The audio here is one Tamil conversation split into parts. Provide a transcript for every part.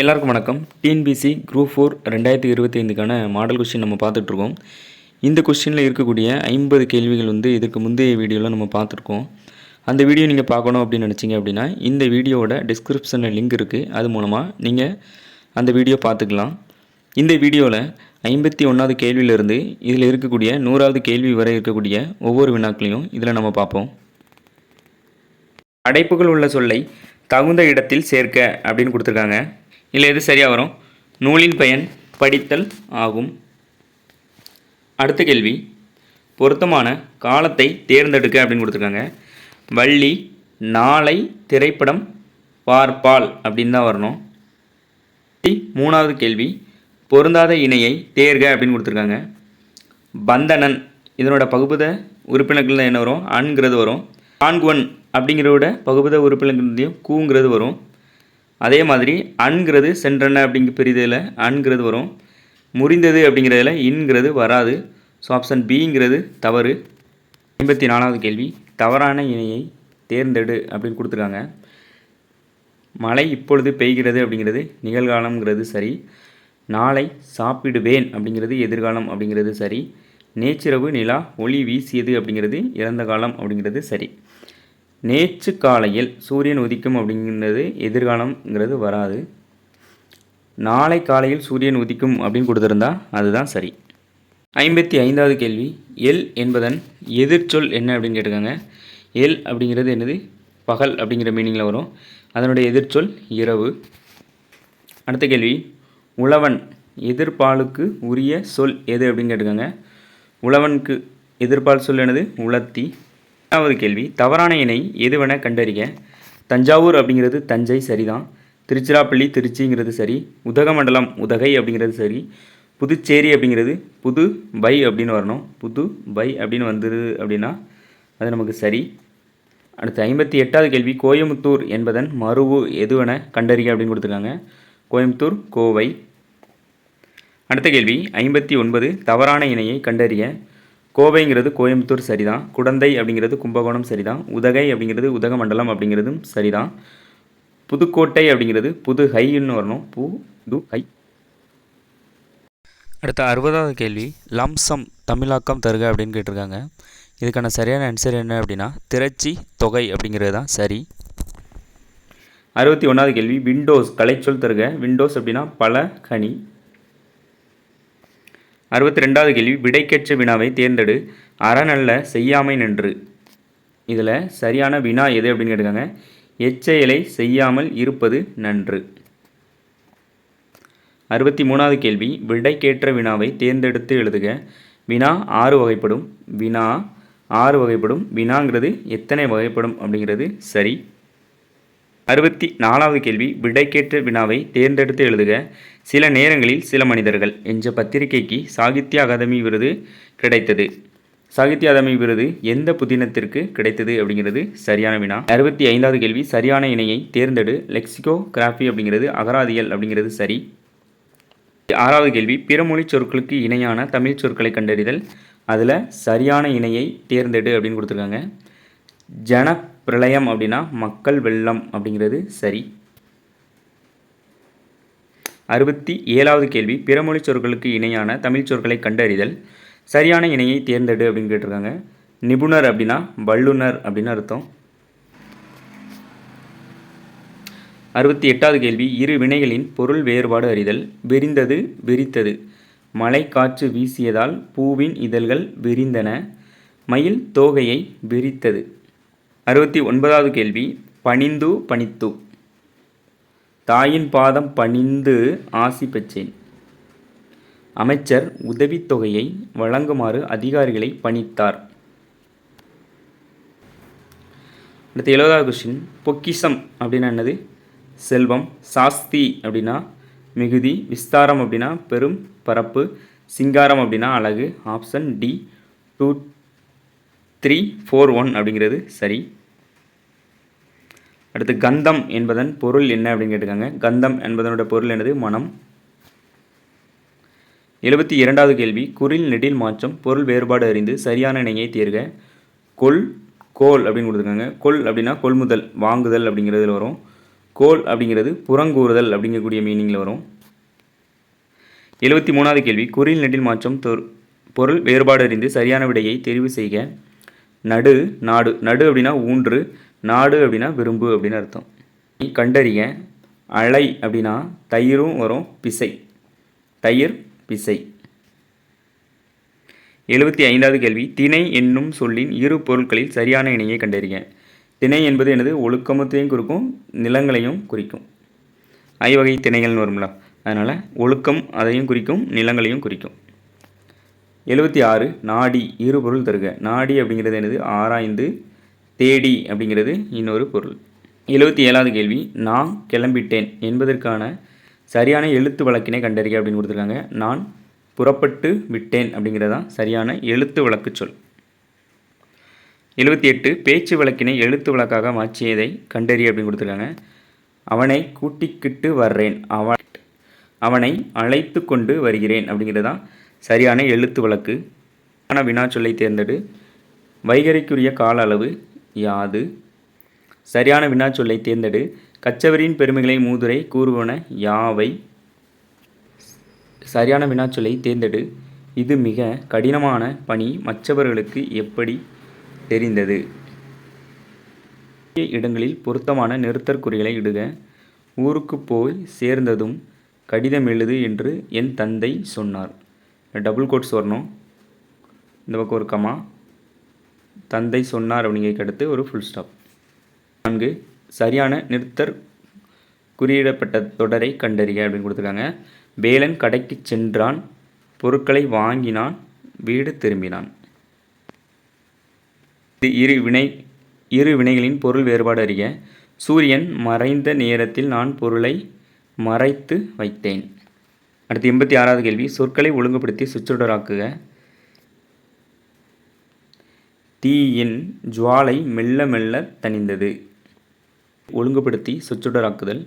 எல்லாருக்கும் வணக்கம். டிஎன்பிசி குரூப் 4 2025க்கான மாடல் கொஸ்டின் நம்ம பார்த்துட்ருக்கோம். இந்த கொஸ்டினில் இருக்கக்கூடிய 50 கேள்விகள் இதுக்கு முந்தைய வீடியோவில் நம்ம பார்த்துருக்கோம். அந்த வீடியோ நீங்கள் பார்க்கணும் அப்படின்னு நினச்சிங்க அப்படின்னா இந்த வீடியோவோட டிஸ்கிரிப்ஷனில் லிங்க் இருக்குது. அது மூலமாக நீங்கள் அந்த வீடியோ பார்த்துக்கலாம். இந்த வீடியோவில் 51வது கேள்வியிலிருந்து இதில் இருக்கக்கூடிய 100வது கேள்வி வரை இருக்கக்கூடிய ஒவ்வொரு வினாக்களையும் இதில் நம்ம பார்ப்போம். அடைப்புகள் உள்ள சொல்லை தகுந்த இடத்தில் சேர்க்க அப்படின்னு கொடுத்துருக்காங்க. இல்லை எது சரியாக வரும்? நூலின் பயன் படித்தல் ஆகும். அடுத்த கேள்வி, பொருத்தமான காலத்தை தேர்ந்தெடுக்க அப்படின்னு கொடுத்துருக்காங்க. வள்ளி நாளை திரைப்படம் பார்ப்பாள் அப்படின்னு தான் வரணும். 3வது கேள்வி, பொருந்தாத இணையை தேர்க அப்படின்னு கொடுத்துருக்காங்க. பந்தனன் இதனோட பகுபத உறுப்பினர்கள் என்ன வரும்? அன்கிறது வரும். காண்குவன் அப்படிங்கிறதோட பகுபத உறுப்பினர்களையும் கூங்கிறது வரும். அதே மாதிரி அன்கிறது சென்றன அப்படிங்கிற பெரிதில் அன்கிறது வரும். முறிந்தது அப்படிங்கிறதுல இன்கிறது வராது. ஸோ ஆப்ஷன் பிங்கிறது தவறு. 54வது கேள்வி, தவறான இணையை தேர்ந்தெடு அப்படின்னு கொடுத்துருக்காங்க. மழை இப்பொழுது பெய்கிறது அப்படிங்கிறது நிகழ்காலம்ங்கிறது சரி. நாளை சாப்பிடுவேன் அப்படிங்கிறது எதிர்காலம் அப்படிங்கிறது சரி. நேற்றிரவு நிலா ஒளி வீசியது அப்படிங்கிறது இறந்த காலம் அப்படிங்கிறது சரி. நேற்று காலையில் சூரியன் உதிக்கும் அப்படிங்கிறது எதிர்காலம்ங்கிறது வராது. நாளை காலையில் சூரியன் உதிக்கும் அப்படின்னு கொடுத்துருந்தா அதுதான் சரி. 55வது கேள்வி, எல் என்பதன் எதிர்ச்சொல் என்ன அப்படின்னு கேட்டிருக்காங்க. எல் அப்படிங்கிறது என்னது? பகல் அப்படிங்கிற மீனிங்கில் வரும். அதனுடைய எதிர்ச்சொல் இரவு. அடுத்த கேள்வி, உழவன் எதிர்பாலுக்கு உரிய சொல் எது அப்படின்னு கேட்டிருக்காங்க. உழவனுக்கு எதிர்பால் சொல் என்னது? உலத்தி. 2வது கேள்வி, தவறான இணை எதுவென கண்டறிக. தஞ்சாவூர் அப்படிங்கிறது தஞ்சை சரிதான். திருச்சிராப்பள்ளி திருச்சிங்கிறது சரி. உதகமண்டலம் உதகை அப்படிங்கிறது சரி. புதுச்சேரி அப்படிங்கிறது புது பை அப்படின்னு வரணும். புது பை அப்படின்னு வந்துடுது அப்படின்னா அது நமக்கு சரி. அடுத்து 58வது கேள்வி, கோயமுத்தூர் என்பதன் மருவு எதுவென கண்டறிக அப்படின்னு கொடுத்துருக்காங்க. கோயமுத்தூர் கோவை. அடுத்த கேள்வி 59, தவறான இணையை கண்டறிய. கோவைங்கிறது கோயம்புத்தூர் சரிதான். குடந்தை அப்படிங்கிறது கும்பகோணம் சரிதான். உதகை அப்படிங்கிறது உதகமண்டலம் அப்படிங்கிறதும் சரிதான். புதுக்கோட்டை அப்படிங்கிறது புதுஹைன்னு வரணும். புதுஹை. அடுத்த 60வது கேள்வி, லம்சம் தமிழாக்கம் தருக அப்படின்னு கேட்டிருக்காங்க. இதுக்கான சரியான ஆன்சர் என்ன அப்படின்னா திரட்சி தொகை அப்படிங்கிறது தான் சரி. 61வது கேள்வி, விண்டோஸ் கலைச்சொல் தருக. விண்டோஸ் அப்படின்னா பல கனி. 62வது கேள்வி, விடைக்கேற்ற வினாவை தேர்ந்தெடு. அறநல்ல செய்யாமை நின்று. இதில் சரியான வினா எது அப்படின்னு கேட்டிருக்காங்க. எச்செயலை செய்யாமல் இருப்பது நன்று. 63வது கேள்வி, விடைக்கேற்ற வினாவை தேர்ந்தெடுத்து எழுதுக. வினா 6 வகைப்படும். வினா 6 வகைப்படும். வினாங்கிறது எத்தனை வகைப்படும் அப்படிங்கிறது சரி. 64வது கேள்வி, விடைக்கேற்ற வினாவை தேர்ந்தெடுத்து எழுதுக. சில நேரங்களில் சில மனிதர்கள் என்ற பத்திரிகைக்கு சாகித்ய அகாதமி விருது கிடைத்தது. சாகித்ய அகாதமி விருது எந்த புதினத்திற்கு கிடைத்தது அப்படிங்கிறது சரியான வினா. 65வது கேள்வி, சரியான இணையை தேர்ந்தெடு. லெக்சிகோகிராஃபி அப்படிங்கிறது அகராதியல் அப்படிங்கிறது சரி. 6வது கேள்வி, பிறமொழி சொற்களுக்கு இணையான தமிழ் சொற்களை கண்டறிதல். அதில் சரியான இணையை தேர்ந்தெடு அப்படின்னு கொடுத்துருக்காங்க. ஜனப்பிரளயம் அப்படின்னா மக்கள் வெள்ளம் அப்படிங்கிறது சரி. 67வது கேள்வி, பிறமொழி சொற்களுக்கு இணையான தமிழ் சொற்களை கண்டறிதல். சரியான இணையை தேர்ந்தெடு அப்படின்னு கேட்டிருக்காங்க. நிபுணர் அப்படின்னா வல்லுனர் அப்படின்னு அர்த்தம். 68வது கேள்வி, இரு வினைகளின் பொருள் வேறுபாடு அறிதல். விரிந்தது விரித்தது. மழை காற்று வீசியதால் பூவின் இதழ்கள் விரிந்தன. மயில் தோகையை விரித்தது. 69வது கேள்வி, பணிந்து பணித்து. தாயின் பாதம் பணிந்து ஆசி பெற்றேன். அமைச்சர் உதவித்தொகையை வழங்குமாறு அதிகாரிகளை பணித்தார். அடுத்து 70வது கொஸ்டின், பொக்கிஷம் அப்படின்னா என்னது? செல்வம். சாஸ்தி அப்படின்னா மிகுதி. விஸ்தாரம் அப்படின்னா பெரும் பரப்பு. சிங்காரம் அப்படின்னா அழகு. ஆப்ஷன் டி 2, 3, 4, 1 அப்படிங்கிறது சரி. அடுத்து கந்தம் என்பதன் பொருள் என்ன அப்படின்னு கேட்டிருக்காங்க. கந்தம் என்பதனோட பொருள் என்னது? மனம். 72வது கேள்வி, குறில் நெடில் மாற்றம் பொருள் வேறுபாடு அறிந்து சரியான இணையை தேர்க. கொள் கோல் அப்படின்னு கொடுத்துருக்காங்க. கொள் அப்படின்னா கொள்முதல் வாங்குதல் அப்படிங்கிறதுல வரும். கோல் அப்படிங்கிறது புறங்கூறுதல் அப்படிங்கக்கூடிய மீனிங்கில் வரும். 73வது கேள்வி, குறில் நெடில் மாற்றம் பொருள் வேறுபாடு அறிந்து சரியான விடையை தெரிவு செய்க. நடு, நாடு. நடு அப்படின்னா ஊன்று, நாடு அப்படின்னா விரும்பு அப்படின்னு அர்த்தம். கண்டறிய. அலை அப்படின்னா தயிரும் வரும், பிசை. தயிர், பிசை. 75வது கேள்வி, திணை என்னும் சொல்லின் இரு பொருட்களில் சரியான இணையை கண்டறிய. திணை என்பது எனது ஒழுக்கமத்தையும் குறிக்கும், நிலங்களையும் குறிக்கும். ஐவகை திணைகள்னு வரும்ல, அதனால் ஒழுக்கம் அதையும் குறிக்கும், நிலங்களையும் குறிக்கும். 76 நாடி இரு பொருள் தருக. நாடி அப்படிங்கிறது எனது ஆராய்ந்து, தேடி அப்படிங்கிறது இன்னொரு பொருள். 77வது கேள்வி, நான் கிளம்பிட்டேன் என்பதற்கான சரியான எழுத்து வழக்கினை கண்டறிய அப்படின்னு கொடுத்துருக்காங்க. நான் புறப்பட்டு விட்டேன் அப்படிங்கிறதான் சரியான எழுத்து வழக்கு சொல். 78 பேச்சு வழக்கினை எழுத்து வழக்காக மாற்றியதை கண்டறிய அப்படின்னு கொடுத்துருக்காங்க. அவனை கூட்டிக்கிட்டு வர்றேன், அவனை அழைத்து கொண்டு வருகிறேன் அப்படிங்கிறதான் சரியான எழுத்து வழக்கு. வினா சொல்லை தேர்ந்தெடு. வைகரிக்குரிய கால அளவு யாது? சரியான வினா சொல்லை தேர்ந்தெடு. கச்சவரின் பெருமைகளை மூதுரை கூறுவன யாவை? சரியான வினாச்சொல்லை தேர்ந்தெடு. இது மிக கடினமான பணி மற்றவர்களுக்கு எப்படி தெரிந்தது? இடங்களில் பொருத்தமான நிறுத்தற்குறிகளை இடுக. ஊருக்கு போய் சேர்ந்ததும் கடிதம் எழுது என்று என் தந்தை சொன்னார். டபுள் கோட்ஸ் வரணும், இந்த பக்கம் ஒரு கமா, தந்தை சொன்னார் அப்படிங்கிறதுக்கு அடுத்து ஒரு ஃபுல் ஸ்டாப். 4 சரியான நிறுத்தற் குறியிடப்பட்ட தொடரை கண்டறிய அப்படின்னு கொடுத்துருக்காங்க. வேலன் கடைக்கு சென்றான், பொருட்களை வாங்கினான், வீடு திரும்பினான். இரு வினைகளின் பொருள் வேறுபாடு அறிய. சூரியன் மறைந்த நேரத்தில் நான் பொருளை மறைத்து வைத்தேன். அடுத்து 86வது கேள்வி, சொற்களை ஒழுங்குபடுத்தி சொற்றொடராக்குக. தீயின் ஜுவாலை மெல்ல மெல்ல தணிந்தது. ஒழுங்குபடுத்தி சொற்றொடராக்குதல்.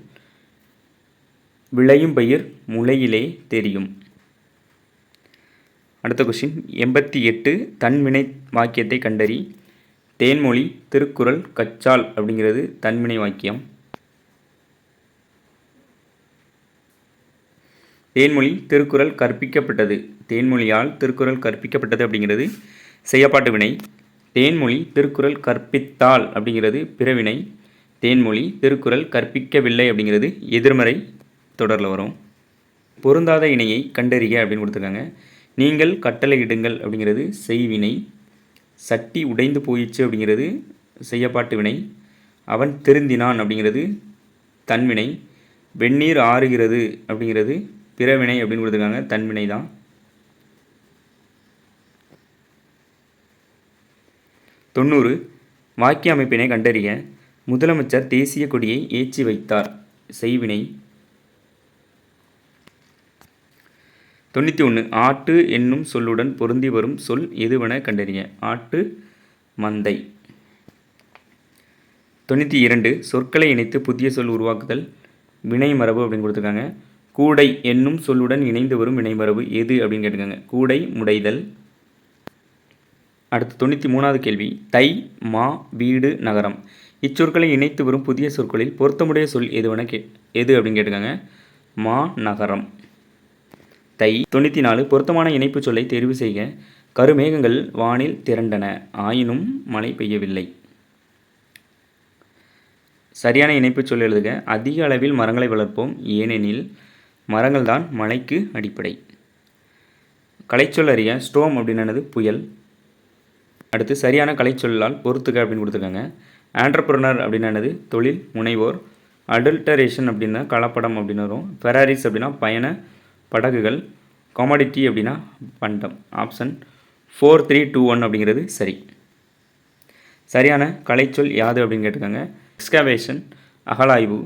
விளையும் பயிர் முளையிலே தெரியும். அடுத்த கொஸ்டின் 88 தன்வினை வாக்கியத்தை கண்டறி. தேன்மொழி, திருக்குறள், கச்சால் அப்படிங்கிறது தன்வினை வாக்கியம். தேன்மொழி திருக்குறள் கற்பிக்கப்பட்டது. தேன்மொழியால் திருக்குறள் கற்பிக்கப்பட்டது அப்படிங்கிறது செய்யப்பாட்டு வினை. தேன்மொழி திருக்குறள் கற்பித்தால் அப்படிங்கிறது பிறவினை. தேன்மொழி திருக்குறள் கற்பிக்கவில்லை அப்படிங்கிறது எதிர்மறை தொடரில் வரும். பொருந்தாத இணையை கண்டறிய அப்படின்னு கொடுத்துருக்காங்க. நீங்கள் கட்டளையிடுங்கள் அப்படிங்கிறது செய்வினை. சட்டி உடைந்து போயிடுச்சு அப்படிங்கிறது செய்யப்பாட்டு வினை. அவன் திருந்தினான் அப்படிங்கிறது தன்வினை. வெந்நீர் ஆறுகிறது அப்படிங்கிறது பிறவினை அப்படின்னு கொடுத்துருக்காங்க, தன்வினை தான். 90 வாக்கிய அமைப்பினை கண்டறிய. முதலமைச்சர் தேசிய கொடியை ஏற்றி வைத்தார், செய்வினை. 91 ஆட்டு என்னும் சொல்லுடன் பொருந்தி வரும் சொல் எதுவென கண்டறிய. ஆட்டு, மந்தை. 92 சொற்களை இணைத்து புதிய சொல் உருவாக்குதல், வினைமரபு அப்படின்னு கொடுத்துருக்காங்க. கூடை என்னும் சொல்லுடன் இணைந்து வரும் வினைமரபு எது அப்படின்னு கேட்டுருக்காங்க. கூடை, முடைதல். அடுத்து 93வது கேள்வி, தை, மா, வீடு, நகரம் இச்சொற்களை இணைத்து வரும் புதிய சொற்களில் பொருத்தமுடைய சொல் எது அப்படின்னு கேட்டுருக்காங்க. மா, நகரம். தை. 94 பொருத்தமான இணைப்பு சொல்லை தெரிவு செய்க. கருமேகங்கள் வானில் திரண்டன, ஆயினும் மழை பெய்யவில்லை. சரியான இணைப்பு சொல் எழுதுக. அதிக அளவில் மரங்களை வளர்ப்போம், ஏனெனில் மரங்கள் தான் மழைக்கு அடிப்படை. கலைச்சொல் அறிய. ஸ்டோம் அப்படின்னது புயல். அடுத்து சரியான கலைச்சொல்லால் பொறுத்துக்க அப்படின்னு கொடுத்துருக்காங்க. ஆண்டர்பிரனர் அப்படின்னது தொழில் முனைவோர். அடல்டரேஷன் அப்படின்னா கலப்படம் அப்படின்னு வரும். ஃபெராரிஸ் அப்படின்னா பயண படகுகள். காமடிட்டி அப்படின்னா பண்டம். ஆப்ஷன் 4, 3, 2, 1 அப்படிங்கிறது சரி. சரியான கலைச்சொல் யாது அப்படின்னு கேட்டிருக்காங்க. எக்ஸ்கவேஷன், அகலாய்வு.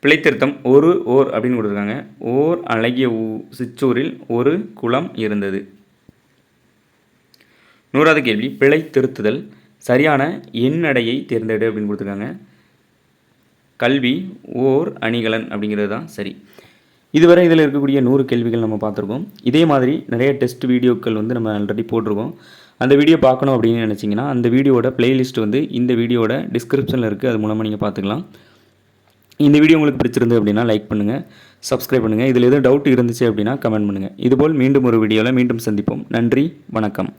பிழைத்திருத்தம் ஒரு ஓர் அப்படின்னு கொடுத்துருக்காங்க. ஓர் அழகிய சிற்றூரில் ஒரு குளம் இருந்தது. 100வது கேள்வி, பிழை திருத்துதல். சரியான எண்ணடையை தேர்ந்தெடு அப்படின்னு கொடுத்துருக்காங்க. கல்வி, ஓர் அணிகலன் அப்படிங்கிறது தான் சரி. இதுவரை இதில் இருக்கக்கூடிய 100 கேள்விகள் நம்ம பார்த்துருக்கோம். இதே மாதிரி நிறைய டெஸ்ட் வீடியோக்கள் நம்ம ஆல்ரெடி போட்டிருக்கோம். அந்த வீடியோ பார்க்கணும் அப்படின்னு நினச்சிங்கன்னா அந்த வீடியோட பிளேலிஸ்ட் வந்து இந்த வீடியோட டிஸ்கிரிப்ஷனில் இருக்குது. அது மூலமாக நீங்கள் பார்த்துக்கலாம். இந்த வீடியோ உங்களுக்கு பிடிச்சிருந்து அப்படின்னா லைக் பண்ணுங்கள், சப்ஸ்கிரைப் பண்ணுங்கள். இதில் எதுவும் டவுட் இருந்துச்சு அப்படின்னா கமெண்ட் பண்ணுங்கள். இதுபோல் மீண்டும் ஒரு வீடியோவில் மீண்டும் சந்திப்போம். நன்றி, வணக்கம்.